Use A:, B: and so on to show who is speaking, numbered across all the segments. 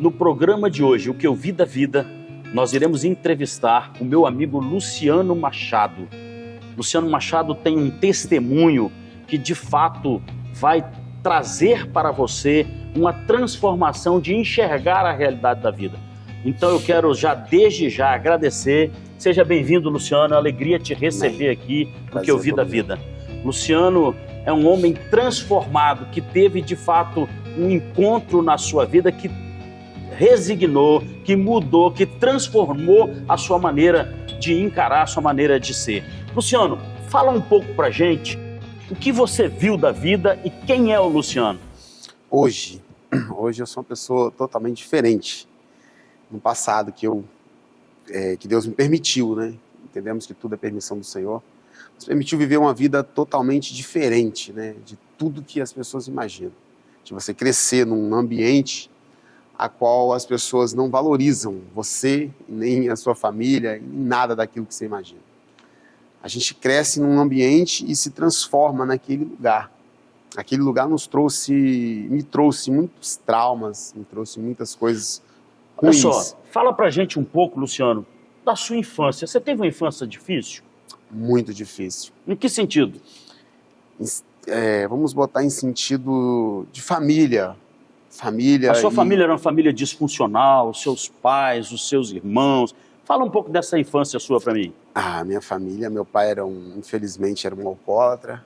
A: No programa de hoje, O Que Eu Vi da Vida, nós iremos entrevistar o meu amigo Luciano Machado. Luciano Machado tem um testemunho que, de fato, vai trazer para você uma transformação de enxergar a realidade da vida. Então eu quero desde já agradecer. Seja bem-vindo, Luciano. É uma alegria te receber aqui no Que Eu Vi da Vida. Luciano é um homem transformado, que teve, de fato, um encontro na sua vida que resignou, que mudou, que transformou a sua maneira de encarar, a sua maneira de ser. Luciano, fala um pouco pra gente o que você viu da vida e quem é o Luciano.
B: Hoje eu sou uma pessoa totalmente diferente. No passado que Deus me permitiu, né? Entendemos que tudo é permissão do Senhor. Nos permitiu viver uma vida totalmente diferente, né? De tudo que as pessoas imaginam. De você crescer num ambiente a qual as pessoas não valorizam você, nem a sua família, nem nada daquilo que você imagina. A gente cresce num ambiente e se transforma naquele lugar. Aquele lugar me trouxe muitos traumas, me trouxe muitas coisas ruins.
A: Olha só, fala pra gente um pouco, Luciano, da sua infância. Você teve uma infância difícil?
B: Muito difícil.
A: Em que sentido?
B: Vamos botar em sentido de família.
A: A sua família era uma família disfuncional, os seus pais, os seus irmãos. Fala um pouco dessa infância sua para mim.
B: Minha família, meu pai infelizmente era um alcoólatra.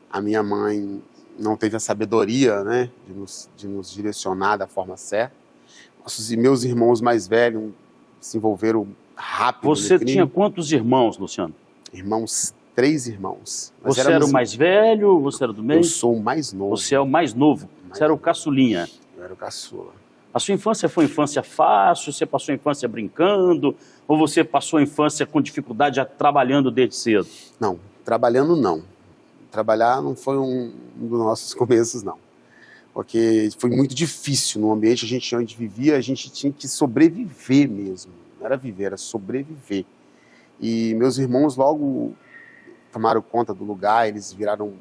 B: A minha mãe não teve a sabedoria, né, de nos direcionar da forma certa. Meus irmãos mais velhos se envolveram rápido.
A: Você tinha quantos irmãos, Luciano?
B: 3 irmãos.
A: Você era o mais velho? Você era do meio?
B: Eu sou o mais novo.
A: Você é o mais novo? Você era o caçulinha?
B: Eu era o caçula.
A: A sua infância foi infância fácil? Você passou a infância brincando? Ou você passou a infância com dificuldade, já trabalhando desde cedo?
B: Não, trabalhando não. Trabalhar não foi um dos nossos começos, não. Porque foi muito difícil no ambiente onde vivia, a gente tinha que sobreviver mesmo. Não era viver, era sobreviver. E meus irmãos logo tomaram conta do lugar, eles viraram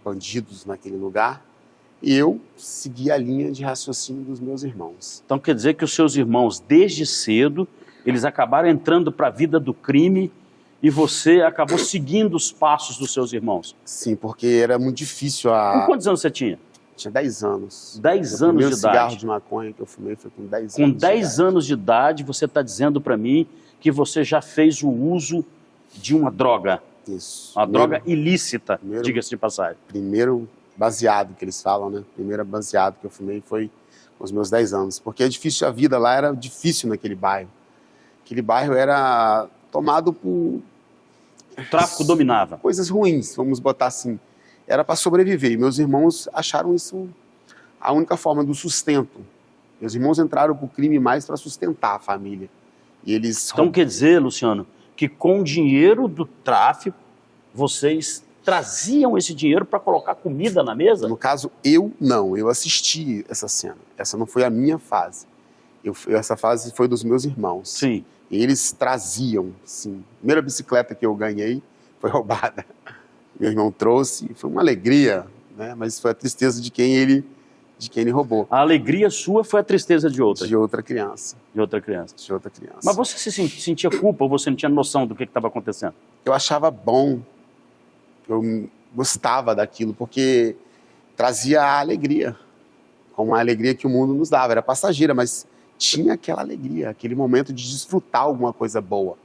B: bandidos naquele lugar. E eu segui a linha de raciocínio dos meus irmãos.
A: Então quer dizer que os seus irmãos, desde cedo, eles acabaram entrando para a vida do crime e você acabou seguindo os passos dos seus irmãos?
B: Sim, porque era muito difícil
A: Com quantos anos você tinha?
B: Tinha 10 anos.
A: 10 anos de idade. O primeiro
B: cigarro de maconha que eu fumei foi com 10 anos.
A: Com 10 anos de idade, você está dizendo para mim que você já fez o uso de uma droga.
B: Isso.
A: Uma droga ilícita, diga-se de passagem.
B: Primeiro baseado que eles falam, né? Primeiro baseado que eu fumei foi com os meus 10 anos. Porque é difícil, a vida lá era difícil naquele bairro. Aquele bairro era tomado por...
A: O tráfico dominava.
B: Coisas ruins, vamos botar assim. Era para sobreviver. E meus irmãos acharam isso a única forma do sustento. Meus irmãos entraram para o crime mais para sustentar a família. E eles...
A: Então quer dizer, Luciano, que com o dinheiro do tráfico, vocês traziam esse dinheiro para colocar comida na mesa?
B: No caso, eu assisti essa cena. Essa não foi a minha fase. Essa fase foi dos meus irmãos.
A: Sim.
B: E eles traziam, sim. A primeira bicicleta que eu ganhei foi roubada. Meu irmão trouxe, foi uma alegria, né? Mas foi a tristeza de quem ele roubou.
A: A alegria sua foi a tristeza de outra?
B: De outra criança.
A: De outra criança.
B: De outra criança.
A: Mas você se sentia culpa ou você não tinha noção do que estava acontecendo?
B: Eu achava bom. Eu gostava daquilo, porque trazia a alegria. Como a alegria que o mundo nos dava. Era passageira, mas tinha aquela alegria, aquele momento de desfrutar alguma coisa boa.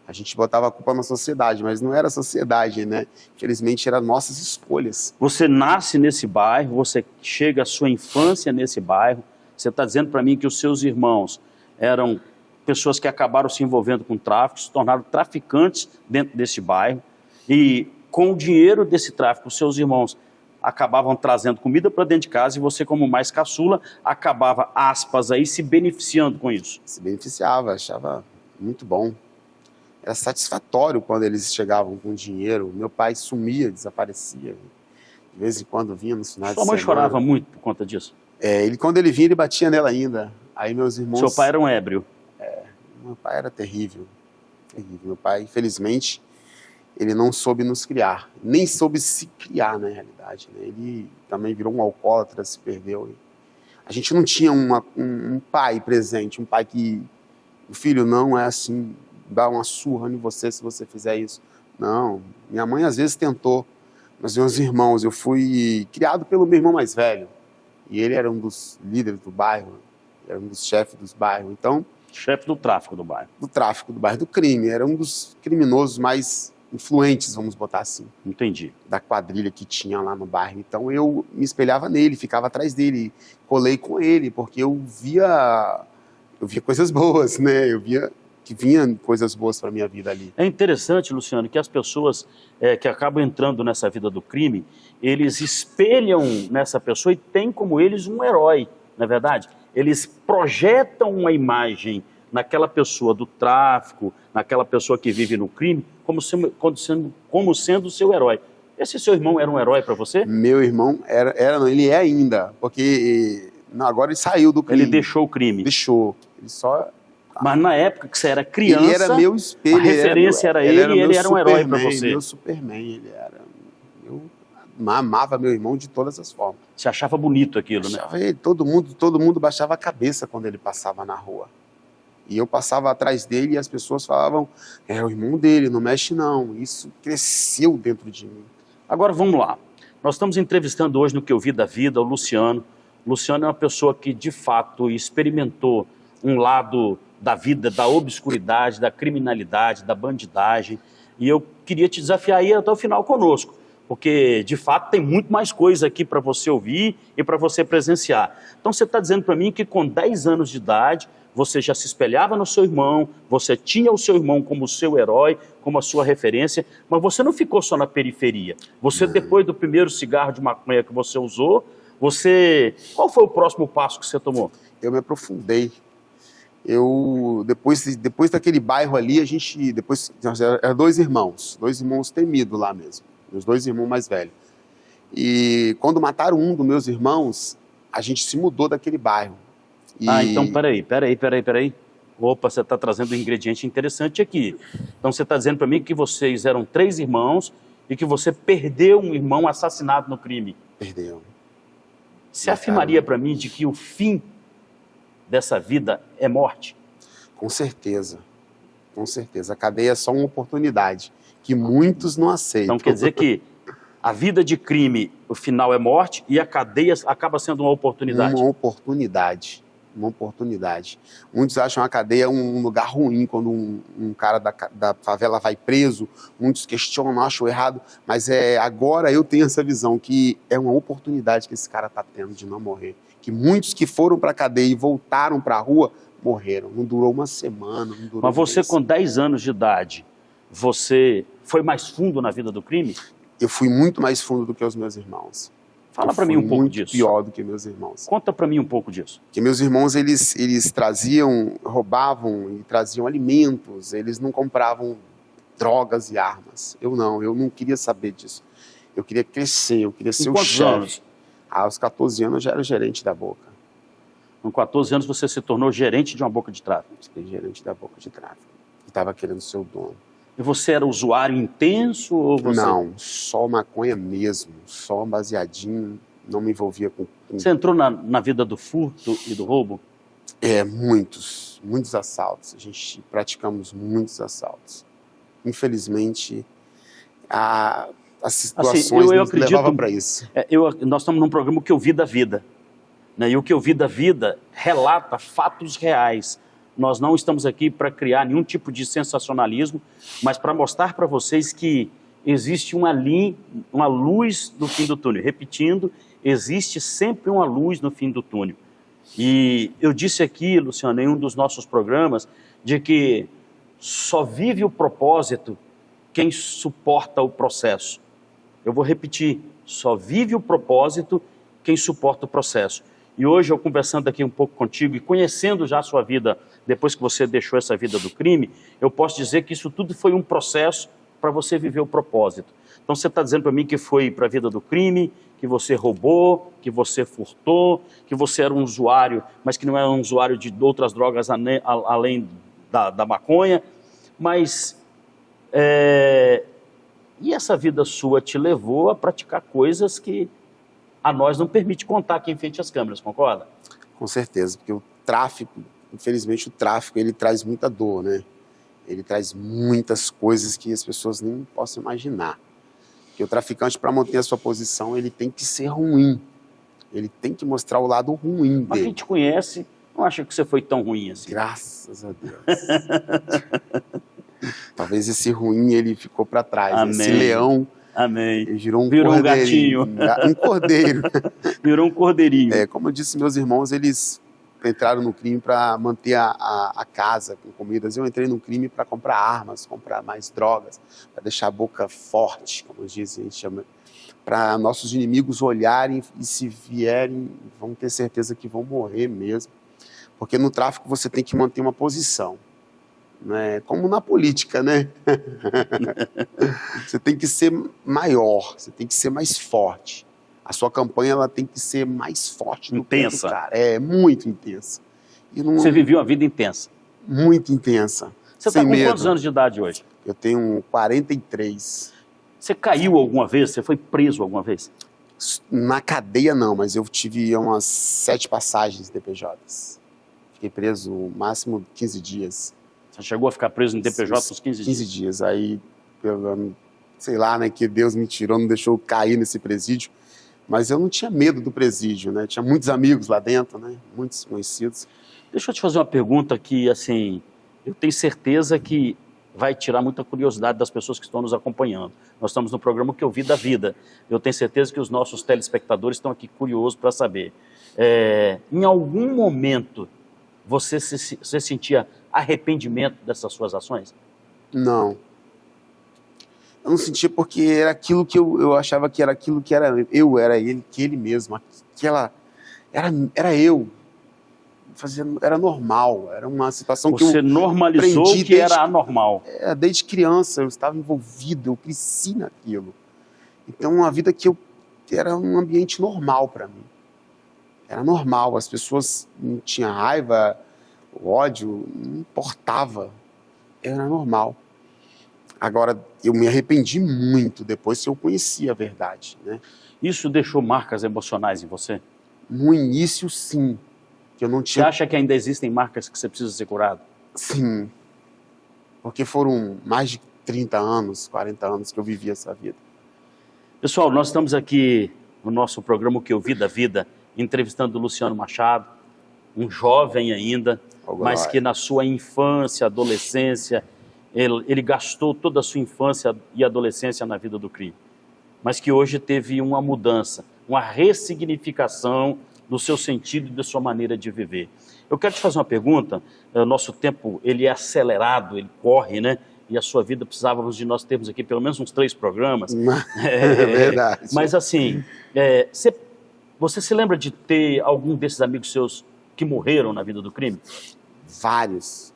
B: A gente botava a culpa na sociedade, mas não era a sociedade, né? Infelizmente, eram nossas escolhas.
A: Você nasce nesse bairro, você chega à sua infância nesse bairro, você está dizendo para mim que os seus irmãos eram pessoas que acabaram se envolvendo com tráfico, se tornaram traficantes dentro desse bairro, e com o dinheiro desse tráfico, os seus irmãos acabavam trazendo comida para dentro de casa e você, como mais caçula, acabava, aspas, aí, se beneficiando com isso.
B: Se beneficiava, achava muito bom. Era satisfatório quando eles chegavam com dinheiro. Meu pai sumia, desaparecia. De vez em quando vinha nos finais de semana.
A: Sua mãe chorava muito por conta disso?
B: Quando ele vinha, ele batia nela ainda. Aí meus irmãos...
A: Seu pai era um ébrio?
B: Meu pai era terrível. Terrível. Meu pai, infelizmente, ele não soube nos criar. Nem soube se criar, na realidade, né? Ele também virou um alcoólatra, se perdeu. A gente não tinha um pai presente, um pai que, o filho não é assim, dá uma surra em você se você fizer isso. Não, minha mãe às vezes tentou, mas meus irmãos, eu fui criado pelo meu irmão mais velho, e ele era um dos líderes do bairro, era um dos chefes dos bairros, então...
A: Chefe do tráfico do bairro.
B: Do tráfico do bairro, do crime, era um dos criminosos mais influentes, vamos botar assim.
A: Entendi.
B: Da quadrilha que tinha lá no bairro. Então eu me espelhava nele, ficava atrás dele, colei com ele, porque eu via coisas boas, né? Eu via que vinha coisas boas para minha vida ali.
A: É interessante, Luciano, que as pessoas que acabam entrando nessa vida do crime, eles espelham nessa pessoa e têm como eles um herói, não é verdade? Eles projetam uma imagem naquela pessoa do tráfico, naquela pessoa que vive no crime, como sendo o seu herói. Esse seu irmão era um herói para você?
B: Meu irmão não, ele é ainda, porque agora ele saiu do crime.
A: Ele deixou o crime?
B: Deixou. Ele só...
A: Mas na época que você era criança,
B: ele era meu espelho,
A: a referência era ele e ele era um herói para você.
B: Meu Superman, ele era. Eu amava meu irmão de todas as formas.
A: Você achava bonito aquilo, né?
B: Achava ele, todo mundo baixava a cabeça quando ele passava na rua. E eu passava atrás dele e as pessoas falavam, é o irmão dele, não mexe não. Isso cresceu dentro de mim.
A: Agora vamos lá. Nós estamos entrevistando hoje no Que Eu Vi da Vida o Luciano. O Luciano é uma pessoa que de fato experimentou um lado da vida, da obscuridade, da criminalidade, da bandidagem. E eu queria te desafiar aí até o final conosco, porque de fato tem muito mais coisa aqui para você ouvir e para você presenciar. Então você está dizendo para mim que com 10 anos de idade, você já se espelhava no seu irmão, você tinha o seu irmão como seu herói, como a sua referência, mas você não ficou só na periferia. Você, depois do primeiro cigarro de maconha que você usou, qual foi o próximo passo que você tomou?
B: Eu me aprofundei. Depois daquele bairro ali, nós eram dois irmãos temidos lá mesmo, meus dois irmãos mais velhos. E quando mataram um dos meus irmãos, a gente se mudou daquele bairro.
A: Então peraí. Opa, você está trazendo um ingrediente interessante aqui. Então você está dizendo para mim que vocês eram 3 irmãos e que você perdeu um irmão assassinado no crime.
B: Perdeu.
A: Você afirmaria para mim de que o fim dessa vida é morte?
B: Com certeza. Com certeza. A cadeia é só uma oportunidade que muitos não aceitam.
A: Então quer dizer que a vida de crime, o final é morte e a cadeia acaba sendo uma oportunidade?
B: Uma oportunidade. Uma oportunidade. Muitos acham a cadeia um lugar ruim quando um cara da favela vai preso. Muitos questionam, acham errado. Mas agora eu tenho essa visão que é uma oportunidade que esse cara está tendo de não morrer. Que muitos que foram para a cadeia e voltaram para a rua morreram. Não durou uma semana, não durou
A: Mas você com 10 anos de idade, você foi mais fundo na vida do crime?
B: Eu fui muito mais fundo do que os meus irmãos.
A: Fala para mim um pouco disso.
B: Pior do que meus irmãos.
A: Conta para mim um pouco disso.
B: Porque meus irmãos, eles roubavam e traziam alimentos, eles não compravam drogas e armas. Eu não queria saber disso. Eu queria crescer, eu queria ser o chefe.
A: Anos?
B: Aos 14 anos eu já era gerente da Boca.
A: Com 14 anos você se tornou gerente de uma boca de tráfico?
B: Fiquei gerente da Boca de tráfico. Estava querendo ser o dono.
A: E você era usuário intenso? Ou você...
B: Não, só maconha mesmo, só baseadinho, não me envolvia com...
A: Você entrou na vida do furto e do roubo?
B: Muitos assaltos, praticamos muitos assaltos. Infelizmente, as situações nos levavam para isso.
A: Nós estamos num programa Que Eu Vi da Vida, né? E o Que Eu Vi da Vida relata fatos reais. Nós não estamos aqui para criar nenhum tipo de sensacionalismo, mas para mostrar para vocês que existe uma luz no fim do túnel. Repetindo, existe sempre uma luz no fim do túnel. E eu disse aqui, Luciano, em um dos nossos programas, de que só vive o propósito quem suporta o processo. Eu vou repetir, só vive o propósito quem suporta o processo. E hoje eu conversando aqui um pouco contigo e conhecendo já a sua vida, depois que você deixou essa vida do crime, eu posso dizer que isso tudo foi um processo para você viver o propósito. Então você está dizendo para mim que foi para a vida do crime, que você roubou, que você furtou, que você era um usuário, mas que não era um usuário de outras drogas além da maconha, mas e essa vida sua te levou a praticar coisas que a nós não permite contar aqui em frente às câmeras, concorda?
B: Com certeza, porque o tráfico, infelizmente o tráfico, ele traz muita dor, né? Ele traz muitas coisas que as pessoas nem possam imaginar. Porque o traficante, para manter a sua posição, ele tem que ser ruim. Ele tem que mostrar o lado ruim
A: Mas
B: dele.
A: quem te conhece não acha que você foi tão ruim assim.
B: Graças a Deus. Talvez esse ruim, ele ficou para trás.
A: Amém.
B: Esse leão,
A: Amém.
B: ele virou um
A: gatinho.
B: Um cordeiro.
A: Virou um cordeirinho.
B: Como eu disse, meus irmãos, eles entraram no crime para manter a casa com comidas. Eu entrei no crime para comprar armas, comprar mais drogas, para deixar a boca forte, como dizem, a gente chama, para nossos inimigos olharem e, se vierem, vão ter certeza que vão morrer mesmo. Porque no tráfico você tem que manter uma posição, né? Como na política, né? Você tem que ser maior, você tem que ser mais forte. A sua campanha, ela tem que ser mais forte do que a do cara. É muito intensa.
A: Você viveu uma vida intensa.
B: Muito intensa.
A: Você está com quantos anos de idade hoje?
B: Eu tenho 43.
A: Você caiu alguma vez? Você foi preso alguma vez?
B: Na cadeia não, mas eu tive umas 7 passagens DPJs. Fiquei preso no máximo 15 dias.
A: Você chegou a ficar preso no DPJ uns 15 dias?
B: 15 dias. Aí, sei lá, né, que Deus me tirou, não deixou eu cair nesse presídio. Mas eu não tinha medo do presídio, né? Tinha muitos amigos lá dentro, né? Muitos conhecidos.
A: Deixa eu te fazer uma pergunta que, assim, eu tenho certeza que vai tirar muita curiosidade das pessoas que estão nos acompanhando. Nós estamos no programa Que Eu Vi da Vida. Eu tenho certeza que os nossos telespectadores estão aqui curiosos para saber. Em algum momento, você sentia arrependimento dessas suas ações?
B: Não. Eu não sentia, porque era aquilo que eu achava que era aquilo que era eu, era ele, que ele mesmo. Era eu. Era normal, era uma situação que eu...
A: Você normalizou que era anormal.
B: Desde criança eu estava envolvido, eu cresci naquilo. Então, uma vida que era um ambiente normal para mim. Era normal, as pessoas não tinham raiva, ódio, não importava. Era normal. Agora, eu me arrependi muito depois que eu conheci a verdade, né?
A: Isso deixou marcas emocionais em você?
B: No início, sim. Que eu não tinha...
A: Você acha que ainda existem marcas que você precisa ser curado?
B: Sim. Porque foram mais de 30 anos, 40 anos que eu vivi essa vida.
A: Pessoal, nós estamos aqui no nosso programa Que Eu Vi da Vida, entrevistando o Luciano Machado, um jovem ainda, mas que na sua infância, adolescência, ele gastou toda a sua infância e adolescência na vida do crime, mas que hoje teve uma mudança, uma ressignificação do seu sentido e da sua maneira de viver. Eu quero te fazer uma pergunta. Nosso tempo, ele é acelerado, ele corre, né? E a sua vida, precisávamos de nós termos aqui pelo menos uns 3 programas.
B: É verdade.
A: Mas assim, você se lembra de ter algum desses amigos seus que morreram na vida do crime?
B: Vários.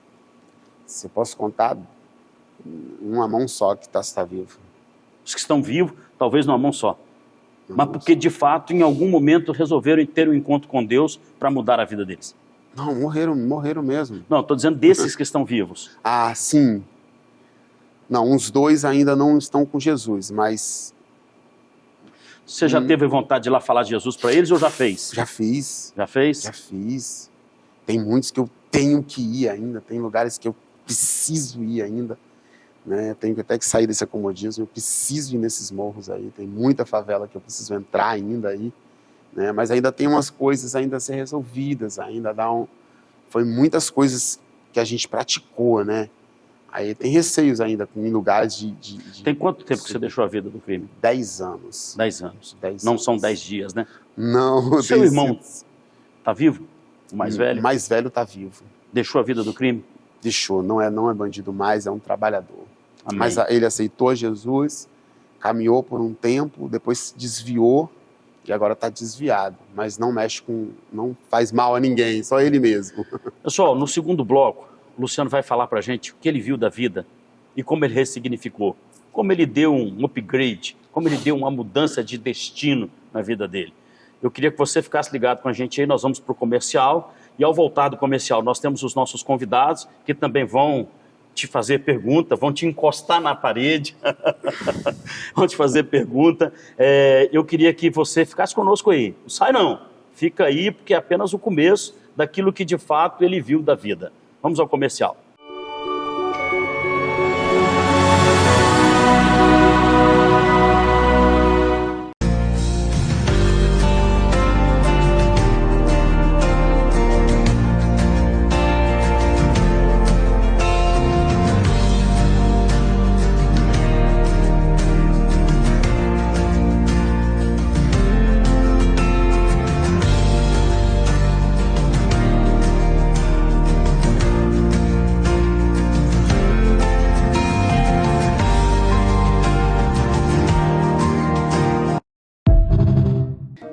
B: Se posso contar, uma mão só que está vivo.
A: Os que estão vivos, talvez numa mão só. Mas porque, de fato, em algum momento resolveram ter um encontro com Deus para mudar a vida deles.
B: Não, morreram mesmo.
A: Não, estou dizendo desses que estão vivos.
B: Ah, sim. Não, uns 2 ainda não estão com Jesus, mas...
A: Você já teve vontade de ir lá falar de Jesus para eles ou já fez?
B: Já fiz.
A: Já fez?
B: Já fiz. Tem muitos que eu tenho que ir ainda, tem lugares que eu preciso ir ainda. Né? Tenho até que sair desse acomodismo, eu preciso ir nesses morros aí, tem muita favela que eu preciso entrar ainda aí, né? Mas ainda tem umas coisas ainda a ser resolvidas, ainda foi muitas coisas que a gente praticou, né? Aí tem receios ainda em lugares de...
A: Tem quanto tempo que você deixou a vida do crime?
B: 10 anos.
A: 10 anos.
B: 10
A: Não
B: anos.
A: São 10 dias, né?
B: Não.
A: Seu irmão está vivo? O mais velho?
B: O mais velho está vivo.
A: Deixou a vida do crime?
B: Deixou, não é bandido mais, é um trabalhador.
A: Amém.
B: Mas ele aceitou Jesus, caminhou por um tempo, depois se desviou e agora está desviado. Mas não mexe não faz mal a ninguém, só ele mesmo.
A: Pessoal, no segundo bloco, o Luciano vai falar para a gente o que ele viu da vida e como ele ressignificou, como ele deu um upgrade, como ele deu uma mudança de destino na vida dele. Eu queria que você ficasse ligado com a gente aí, nós vamos para o comercial e ao voltar do comercial nós temos os nossos convidados que também vão te fazer pergunta, vão te encostar na parede, vão te fazer pergunta. Eu queria que você ficasse conosco aí. Não sai não, Fica aí porque é apenas o começo daquilo que de fato ele viu da vida. Vamos ao comercial.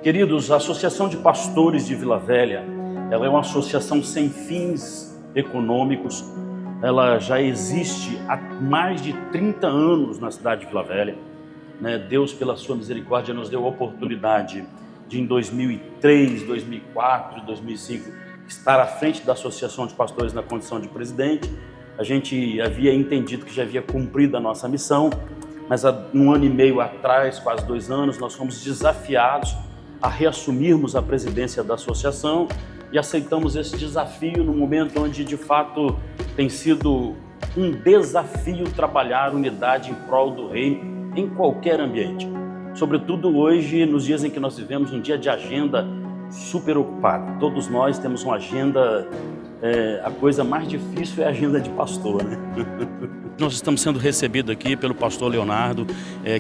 A: Queridos, a Associação de Pastores de Vila Velha, ela é uma associação sem fins econômicos. Ela já existe há mais de 30 anos na cidade de Vila Velha. Deus, pela sua misericórdia, nos deu a oportunidade de, em 2003, 2004, 2005, estar à frente da Associação de Pastores na condição de presidente. A gente havia entendido que já havia cumprido a nossa missão, mas há um ano e meio atrás, quase 2 anos, nós fomos desafiados a reassumirmos a presidência da associação e aceitamos esse desafio no momento onde, de fato, tem sido um desafio trabalhar unidade em prol do reino em qualquer ambiente. Sobretudo hoje, nos dias em que nós vivemos um dia de agenda super ocupada. Todos nós temos uma agenda, a coisa mais difícil é a agenda de pastor, né? Nós estamos sendo recebidos aqui pelo pastor Leonardo,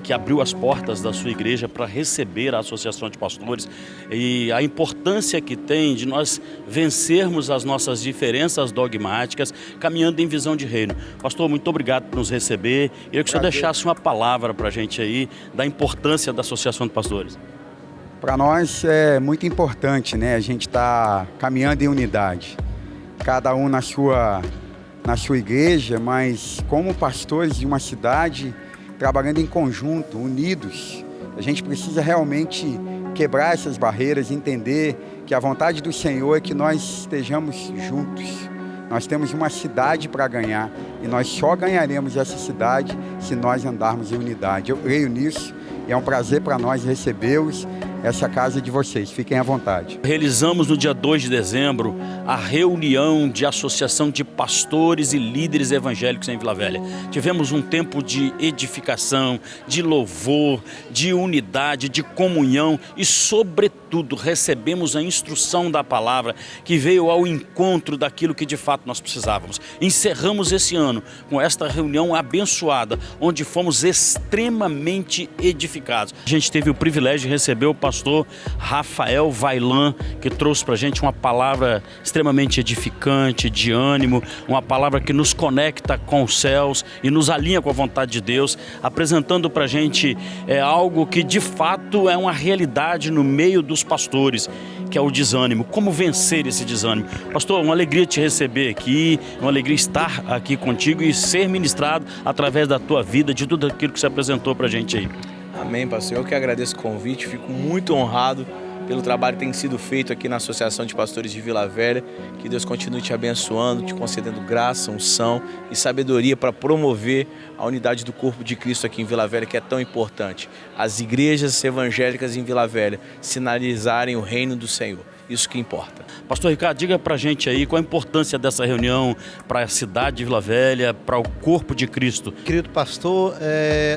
A: que abriu as portas da sua igreja para receber a Associação de Pastores, e a importância que tem de nós vencermos as nossas diferenças dogmáticas, caminhando em visão de reino. Pastor, muito obrigado por nos receber. Eu queria que o senhor deixasse uma palavra para a gente aí, da importância da Associação de Pastores.
C: Para nós é muito importante, né? A gente está caminhando em unidade, cada um na sua igreja, mas como pastores de uma cidade, trabalhando em conjunto, unidos. A gente precisa realmente quebrar essas barreiras, entender que a vontade do Senhor é que nós estejamos juntos. Nós temos uma cidade para ganhar e nós só ganharemos essa cidade se nós andarmos em unidade. Eu creio nisso e é um prazer para nós recebê-los. Essa casa é de vocês, fiquem à vontade.
A: Realizamos no dia 2 de dezembro a reunião de associação de pastores e líderes evangélicos em Vila Velha. Tivemos um tempo de edificação, de louvor, de unidade, de comunhão e, sobretudo, recebemos a instrução da palavra que veio ao encontro daquilo que de fato nós precisávamos. Encerramos esse ano com esta reunião abençoada, onde fomos extremamente edificados. A gente teve o privilégio de receber o pastor Rafael Vailan, que trouxe para a gente uma palavra extremamente edificante, de ânimo, uma palavra que nos conecta com os céus e nos alinha com a vontade de Deus, apresentando para a gente algo que de fato é uma realidade no meio dos pastores, que é o desânimo. Como vencer esse desânimo? Pastor, uma alegria te receber aqui, uma alegria estar aqui contigo e ser ministrado através da tua vida, de tudo aquilo que você apresentou para a gente aí.
D: Amém, pastor. Eu que agradeço o convite, fico muito honrado pelo trabalho que tem sido feito aqui na Associação de Pastores de Vila Velha. Que Deus continue te abençoando, te concedendo graça, unção e sabedoria para promover a unidade do corpo de Cristo aqui em Vila Velha, que é tão importante. As igrejas evangélicas em Vila Velha sinalizarem o reino do Senhor. Isso que importa.
A: Pastor Ricardo, diga pra gente aí qual a importância dessa reunião para a cidade de Vila Velha, para o corpo de Cristo.
E: Querido pastor,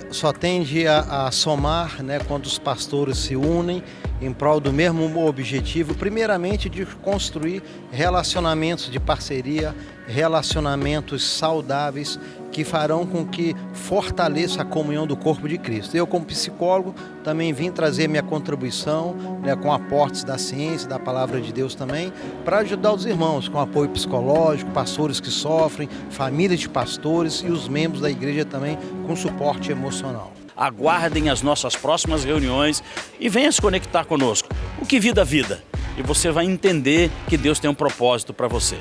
E: só tende a somar, né, quando os pastores se unem em prol do mesmo objetivo, primeiramente de construir relacionamentos de parceria, relacionamentos saudáveis que farão com que fortaleça a comunhão do corpo de Cristo. Eu, como psicólogo, também vim trazer minha contribuição, né, com aportes da ciência, da palavra de Deus também, para ajudar os irmãos com apoio psicológico, pastores que sofrem, famílias de pastores e os membros da igreja também com suporte emocional.
A: Aguardem as nossas próximas reuniões e venha se conectar conosco. O que vida, vida. E você vai entender que Deus tem um propósito para você.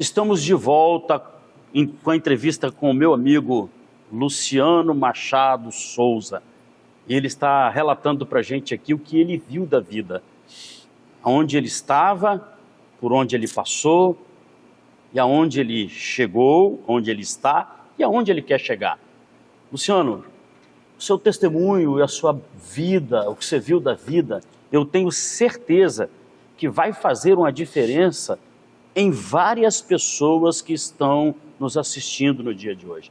A: Estamos de volta com a entrevista com o meu amigo Luciano Machado Souza. Ele está relatando para a gente aqui o que ele viu da vida, onde ele estava, por onde ele passou, e aonde ele chegou, onde ele está e aonde ele quer chegar. Luciano, o seu testemunho e a sua vida, o que você viu da vida, eu tenho certeza que vai fazer uma diferença em várias pessoas que estão nos assistindo no dia de hoje.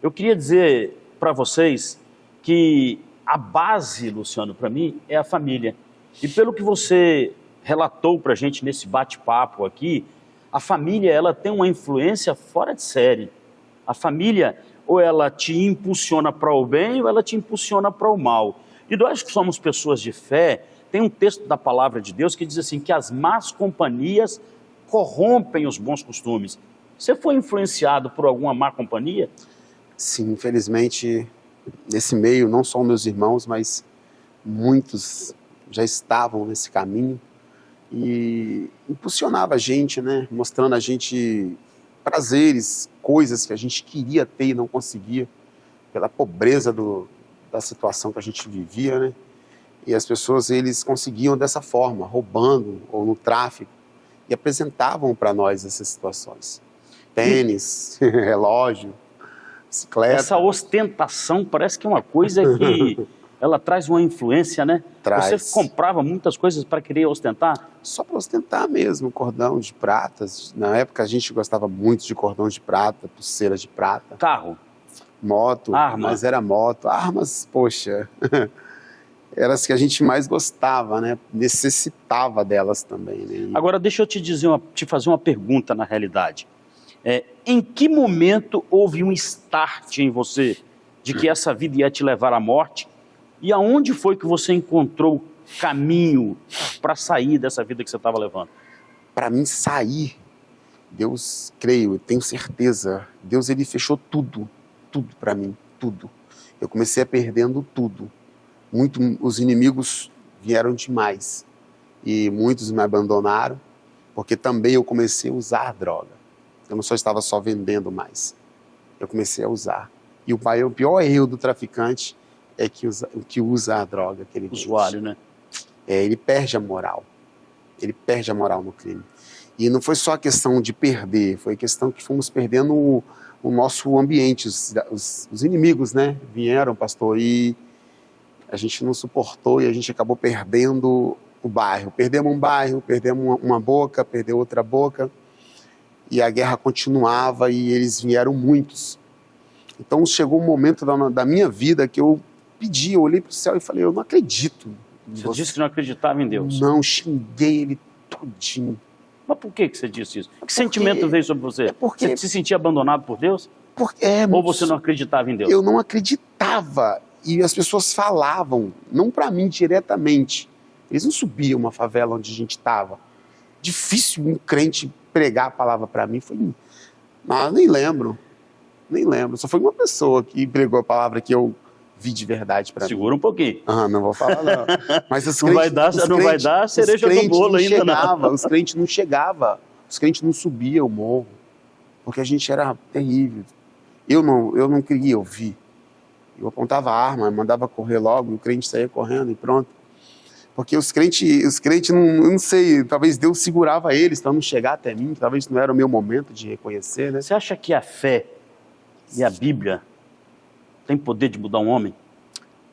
A: Eu queria dizer para vocês que a base, Luciano, para mim, é a família. E pelo que você relatou para a gente nesse bate-papo aqui, a família, ela tem uma influência fora de série. A família, ou ela te impulsiona para o bem, ou ela te impulsiona para o mal. E nós que somos pessoas de fé, tem um texto da palavra de Deus que diz assim, que as más companhias corrompem os bons costumes. Você foi influenciado por alguma má companhia?
B: Sim, infelizmente, nesse meio, não só meus irmãos, mas muitos já estavam nesse caminho e impulsionava a gente, né? Mostrando a gente prazeres, coisas que a gente queria ter e não conseguia, pela pobreza da situação que a gente vivia, né? E as pessoas, eles conseguiam dessa forma, roubando ou no tráfico, e apresentavam para nós essas situações. Tênis, relógio, bicicleta.
A: Essa ostentação parece que é uma coisa que ela traz uma influência, né?
B: Traz.
A: Você comprava muitas coisas para querer ostentar?
B: Só para ostentar mesmo, cordão de prata. Na época a gente gostava muito de cordão de prata, pulseiras de prata.
A: Carro?
B: Moto,
A: Arma.
B: mas era moto. Armas, poxa, eram as que a gente mais gostava, né? Necessitava delas também, né?
A: Agora, deixa eu te fazer uma pergunta na realidade. Em que momento houve um start em você de que essa vida ia te levar à morte? E aonde foi que você encontrou caminho para sair dessa vida que você estava levando?
B: Para mim sair, Deus, creio, eu tenho certeza, Deus, ele fechou tudo para mim, tudo. Eu comecei a perdendo tudo. Os inimigos vieram demais e muitos me abandonaram, porque também eu comecei a usar droga. Eu não só estava só vendendo mais, eu comecei a usar. E o pior erro do traficante é que usa a droga que ele
A: Usuário, né?
B: Ele perde a moral. Ele perde a moral no crime. E não foi só a questão de perder, foi a questão que fomos perdendo o nosso ambiente. Os inimigos, né? Vieram, pastor, e a gente não suportou e a gente acabou perdendo o bairro. Perdemos um bairro, perdemos uma boca, perdeu outra boca. E a guerra continuava e eles vieram muitos. Então chegou um momento da minha vida que eu pedi, eu olhei para o céu e falei, eu não acredito.
A: Você disse que não acreditava em Deus.
B: Não, xinguei ele todinho.
A: Mas por que você disse isso? Que sentimento veio sobre você?
B: Porque
A: Você se sentia abandonado por Deus? Ou você não acreditava em Deus?
B: Eu não acreditava. E as pessoas falavam, não para mim diretamente. Eles não subiam uma favela onde a gente estava. Difícil um crente pregar a palavra para mim. Não, nem lembro. Só foi uma pessoa que pregou a palavra que eu vi de verdade para mim.
A: Segura um pouquinho.
B: Não vou falar não. Mas os
A: não vai dar cereja do bolo ainda não.
B: Os crentes não chegavam. Os crentes não subiam o morro. Porque a gente era terrível. Eu não queria ouvir. Eu apontava a arma, mandava correr logo, e o crente saía correndo e pronto. Porque os crentes não sei, talvez Deus segurava eles para não chegar até mim, talvez não era o meu momento de reconhecer, né?
A: Você acha que a fé e a Bíblia tem poder de mudar um homem?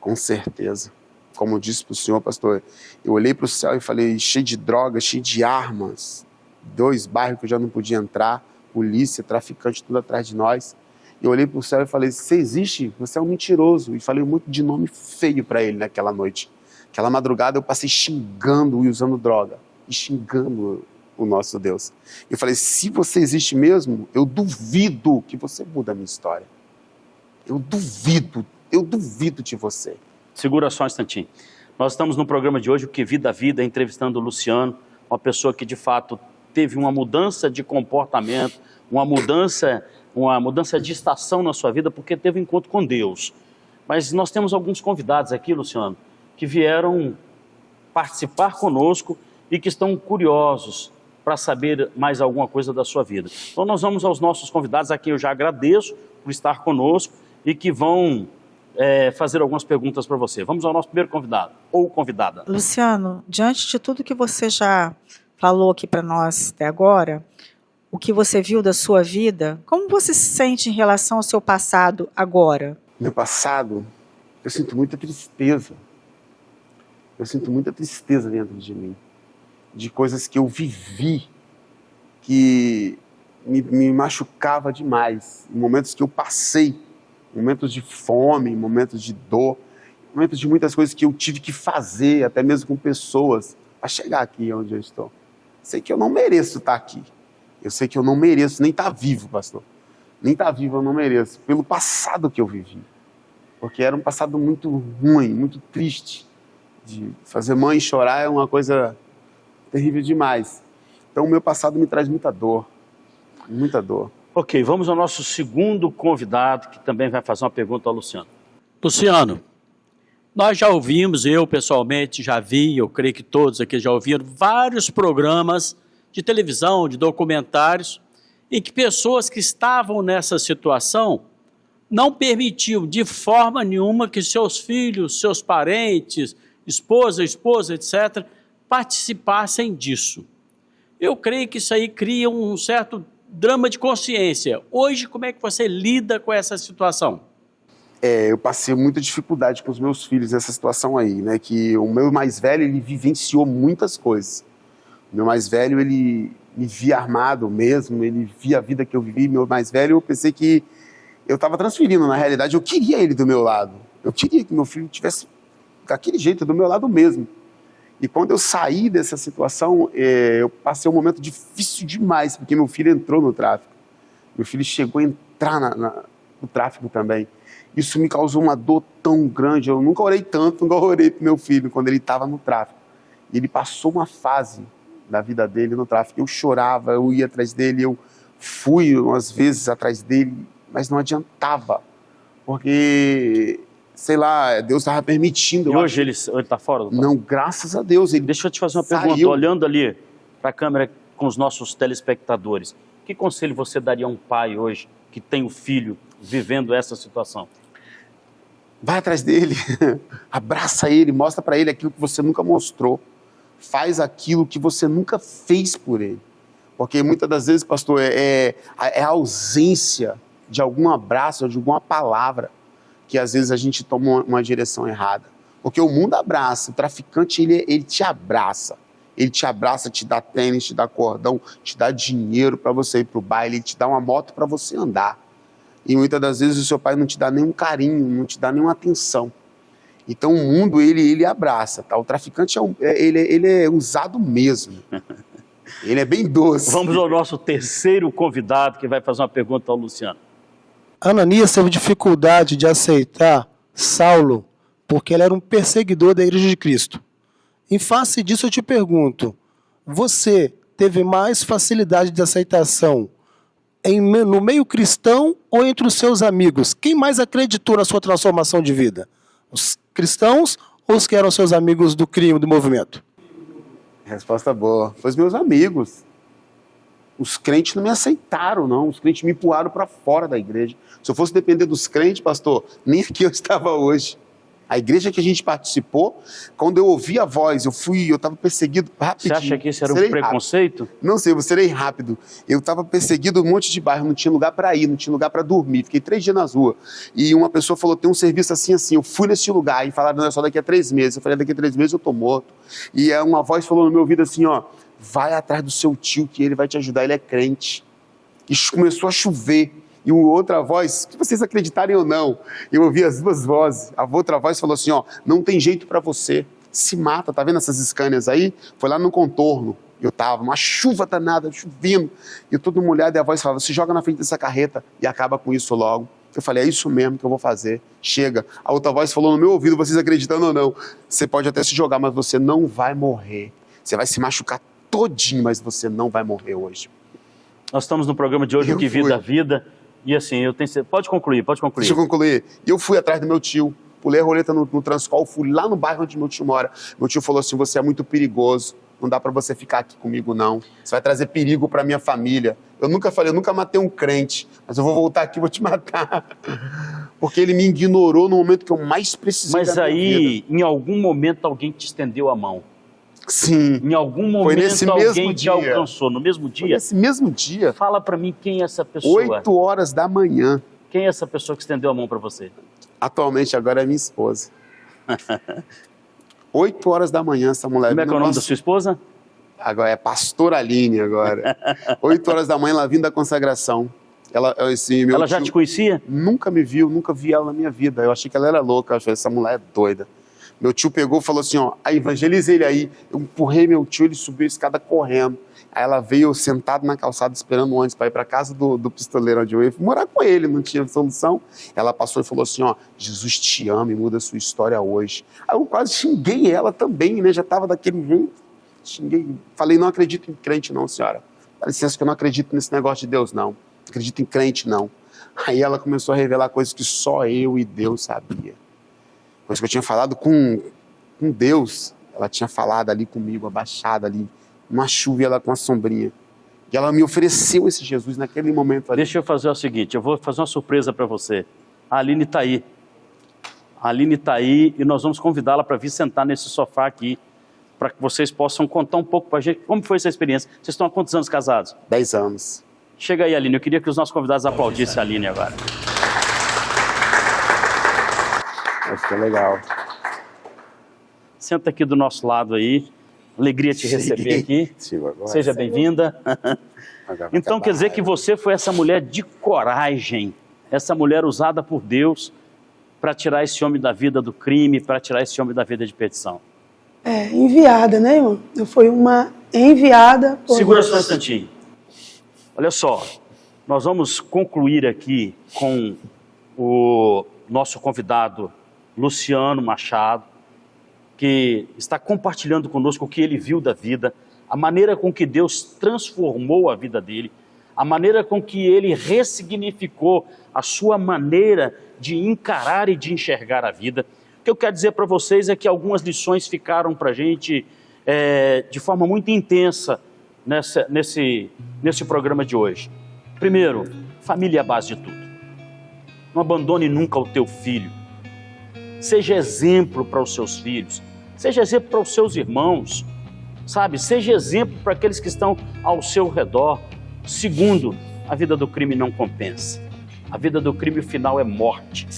B: Com certeza. Como eu disse para o senhor, pastor, eu olhei para o céu e falei, cheio de drogas, cheio de armas, 2 bairros que eu já não podia entrar, polícia, traficante, tudo atrás de nós. Eu olhei para o céu e falei, você existe? Você é um mentiroso. E falei muito de nome feio para ele naquela noite. Aquela madrugada eu passei xingando e usando droga. E xingando o nosso Deus. Eu falei, se você existe mesmo, eu duvido que você muda a minha história. Eu duvido de você.
A: Segura só um instantinho. Nós estamos no programa de hoje, o Que Vida Vida, entrevistando o Luciano, uma pessoa que de fato teve uma mudança de comportamento, uma mudança de estação na sua vida, porque teve um encontro com Deus. Mas nós temos alguns convidados aqui, Luciano, que vieram participar conosco e que estão curiosos para saber mais alguma coisa da sua vida. Então nós vamos aos nossos convidados, a quem eu já agradeço por estar conosco e que vão fazer algumas perguntas para você. Vamos ao nosso primeiro convidado, ou convidada.
F: Luciano, diante de tudo que você já falou aqui para nós até agora, o que você viu da sua vida, como você se sente em relação ao seu passado agora?
B: Meu passado, eu sinto muita tristeza. Eu sinto muita tristeza dentro de mim. De coisas que eu vivi, que me machucava demais. Em momentos que eu passei, momentos de fome, momentos de dor, momentos de muitas coisas que eu tive que fazer, até mesmo com pessoas, para chegar aqui onde eu estou. Sei que eu não mereço estar aqui. Eu sei que eu não mereço nem estar vivo, pastor. Nem estar vivo eu não mereço, pelo passado que eu vivi. Porque era um passado muito ruim, muito triste. De fazer mãe chorar é uma coisa terrível demais. Então o meu passado me traz muita dor. Muita dor.
A: Ok, vamos ao nosso segundo convidado, que também vai fazer uma pergunta ao Luciano. Luciano, nós já ouvimos, eu pessoalmente já vi, eu creio que todos aqui já ouviram, vários programas de televisão, de documentários, em que pessoas que estavam nessa situação não permitiam de forma nenhuma que seus filhos, seus parentes, esposa, etc., participassem disso. Eu creio que isso aí cria um certo drama de consciência. Hoje, como é que você lida com essa situação?
B: Eu passei muita dificuldade com os meus filhos nessa situação aí, né? Que o meu mais velho, ele vivenciou muitas coisas. O meu mais velho, ele me via armado mesmo, ele via a vida que eu vivi. Meu mais velho, eu pensei que eu estava transferindo. Na realidade, eu queria ele do meu lado. Eu queria que meu filho tivesse daquele jeito, do meu lado mesmo. E quando eu saí dessa situação, eu passei um momento difícil demais, porque meu filho entrou no tráfico. Meu filho chegou a entrar no tráfico também. Isso me causou uma dor tão grande. Eu nunca orei tanto, nunca orei para meu filho quando ele estava no tráfico. E ele passou uma fase da vida dele no tráfico. Eu chorava, eu ia atrás dele, eu fui umas vezes atrás dele, mas não adiantava. Porque, sei lá, Deus estava permitindo.
A: E hoje ele está fora do tráfico?
B: Não, graças a Deus.
A: Deixa eu te fazer uma pergunta, olhando ali para a câmera com os nossos telespectadores. Que conselho você daria a um pai hoje que tem um filho vivendo essa situação?
B: Vai atrás dele, abraça ele, mostra para ele aquilo que você nunca mostrou. Faz aquilo que você nunca fez por ele. Porque muitas das vezes, pastor, é a ausência de algum abraço, de alguma palavra, que às vezes a gente toma uma direção errada. Porque o mundo abraça, o traficante, ele te abraça. Ele te abraça, te dá tênis, te dá cordão, te dá dinheiro para você ir para o baile, ele te dá uma moto para você andar. E muitas das vezes o seu pai não te dá nenhum carinho, não te dá nenhuma atenção. Então o mundo, ele abraça, tá? O traficante, ele é usado mesmo. Ele é bem doce.
A: Vamos ao nosso terceiro convidado, que vai fazer uma pergunta ao Luciano.
G: Ananias teve dificuldade de aceitar Saulo, porque ele era um perseguidor da Igreja de Cristo. Em face disso eu te pergunto, você teve mais facilidade de aceitação no meio cristão ou entre os seus amigos? Quem mais acreditou na sua transformação de vida? Os cristãos ou os que eram seus amigos do crime, do movimento?
B: Resposta boa. Foi os meus amigos. Os crentes não me aceitaram, não. Os crentes me empurraram para fora da igreja. Se eu fosse depender dos crentes, pastor, nem aqui eu estava hoje. A igreja que a gente participou, quando eu ouvi a voz, eu estava perseguido rapidinho.
A: Você acha que isso era um preconceito?
B: Rápido. Não sei, eu serei rápido. Eu estava perseguido um monte de bairro, não tinha lugar para ir, não tinha lugar para dormir. Fiquei 3 dias nas ruas. E uma pessoa falou, tem um serviço assim. Eu fui nesse lugar e falaram, não, é só daqui a 3 meses. Eu falei, daqui a 3 meses eu tô morto. E uma voz falou no meu ouvido assim, ó, vai atrás do seu tio que ele vai te ajudar, ele é crente. E começou a chover. E outra voz, que vocês acreditarem ou não, eu ouvi as duas vozes. A outra voz falou assim, ó, não tem jeito para você, se mata, tá vendo essas Scanias aí? Foi lá no contorno, eu tava, uma chuva danada, chovendo, e eu todo molhado, e a voz falava, se joga na frente dessa carreta e acaba com isso logo. Eu falei, é isso mesmo que eu vou fazer, chega. A outra voz falou no meu ouvido, vocês acreditando ou não, você pode até se jogar, mas você não vai morrer. Você vai se machucar todinho, mas você não vai morrer hoje.
A: Nós estamos no programa de hoje, O Que Vida a Vida. E assim, pode concluir.
B: Deixa eu concluir. E eu fui atrás do meu tio, pulei a roleta no Transcol, fui lá no bairro onde meu tio mora. Meu tio falou assim, você é muito perigoso, não dá para você ficar aqui comigo não. Você vai trazer perigo para minha família. Eu nunca matei um crente, mas eu vou voltar aqui e vou te matar. Porque ele me ignorou no momento que eu mais precisei da minha vida.
A: Mas aí, em algum momento, alguém te estendeu a mão.
B: Sim.
A: Em algum momento alguém te alcançou. No mesmo dia?
B: Foi nesse mesmo dia.
A: Fala para mim quem é essa pessoa.
B: 8 horas da manhã.
A: Quem é essa pessoa que estendeu a mão para você?
B: Atualmente agora é minha esposa. 8 horas da manhã essa mulher...
A: Como é que é o nome da sua esposa?
B: Agora é Pastora Aline agora. 8 horas da manhã ela vindo da consagração. Ela
A: já te conhecia?
B: Nunca me viu, nunca vi ela na minha vida. Eu achei que ela era louca, eu achei essa mulher é doida. Meu tio pegou e falou assim, ó, evangeliza ele aí. Eu empurrei meu tio, ele subiu a escada correndo. Aí ela veio sentado na calçada esperando o ônibus para ir para casa do pistoleiro onde eu ia morar com ele, não tinha solução. Ela passou e falou assim, ó, Jesus te ama e muda a sua história hoje. Aí eu quase xinguei ela também, né, já estava daquele jeito. Xinguei, falei, não acredito em crente não, senhora. Dá licença que eu não acredito nesse negócio de Deus não. Não acredito em crente não. Aí ela começou a revelar coisas que só eu e Deus sabia. Coisas que eu tinha falado com Deus, ela tinha falado ali comigo, abaixada ali, uma chuva e ela com a sombrinha. E ela me ofereceu esse Jesus naquele momento ali.
A: Deixa eu fazer o seguinte, eu vou fazer uma surpresa para você. A Aline está aí. A Aline está aí e nós vamos convidá-la para vir sentar nesse sofá aqui, para que vocês possam contar um pouco para a gente como foi essa experiência. Vocês estão há quantos anos casados?
B: 10 anos.
A: Chega aí, Aline, eu queria que os nossos convidados aplaudissem a Aline agora.
B: Acho que é legal.
A: Senta aqui do nosso lado aí. Alegria te receber aqui. Seja bem-vinda. Então quer dizer que você foi essa mulher de coragem, essa mulher usada por Deus para tirar esse homem da vida do crime, para tirar esse homem da vida de perdição.
H: Enviada, né, irmão? Eu fui uma enviada por
A: Segura
H: Deus.
A: só um instantinho. Olha só, nós vamos concluir aqui com o nosso convidado Luciano Machado, que está compartilhando conosco o que ele viu da vida, a maneira com que Deus transformou a vida dele, a maneira com que ele ressignificou a sua maneira de encarar e de enxergar a vida. O que eu quero dizer para vocês é que algumas lições ficaram para a gente de forma muito intensa nesse programa de hoje. Primeiro, família é a base de tudo. Não abandone nunca o teu filho. Seja exemplo para os seus filhos. Seja exemplo para os seus irmãos. Sabe? Seja exemplo para aqueles que estão ao seu redor. Segundo, a vida do crime não compensa. A vida do crime, o final é morte.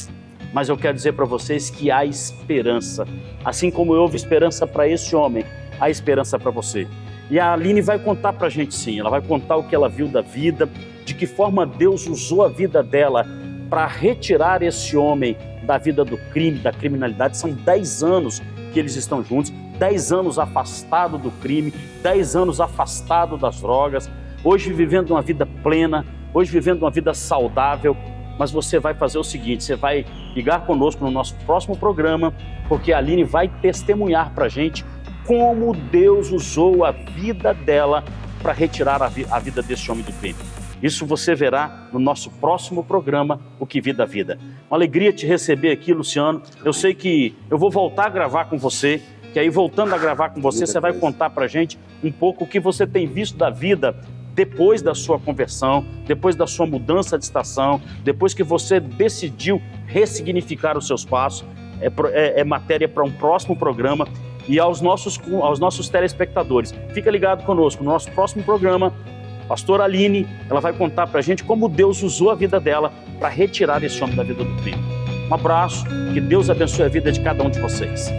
A: Mas eu quero dizer para vocês que há esperança. Assim como houve esperança para esse homem, há esperança para você. E a Aline vai contar para a gente sim, ela vai contar o que ela viu da vida, de que forma Deus usou a vida dela para retirar esse homem da vida do crime, da criminalidade. São 10 anos que eles estão juntos, 10 anos afastado do crime, 10 anos afastado das drogas, hoje vivendo uma vida plena, hoje vivendo uma vida saudável. Mas você vai fazer o seguinte, você vai ligar conosco no nosso próximo programa, porque a Aline vai testemunhar para a gente como Deus usou a vida dela para retirar a vida desse homem do crime. Isso você verá no nosso próximo programa, O Que Vida a Vida. Uma alegria te receber aqui, Luciano. Eu sei que eu vou voltar a gravar com você, que aí voltando a gravar com você, você vai contar para a gente um pouco o que você tem visto da vida depois da sua conversão, depois da sua mudança de estação, depois que você decidiu ressignificar os seus passos. É matéria para um próximo programa. E aos nossos telespectadores, fica ligado conosco no nosso próximo programa. Pastora Aline, ela vai contar para a gente como Deus usou a vida dela para retirar esse homem da vida do crime. Um abraço, que Deus abençoe a vida de cada um de vocês.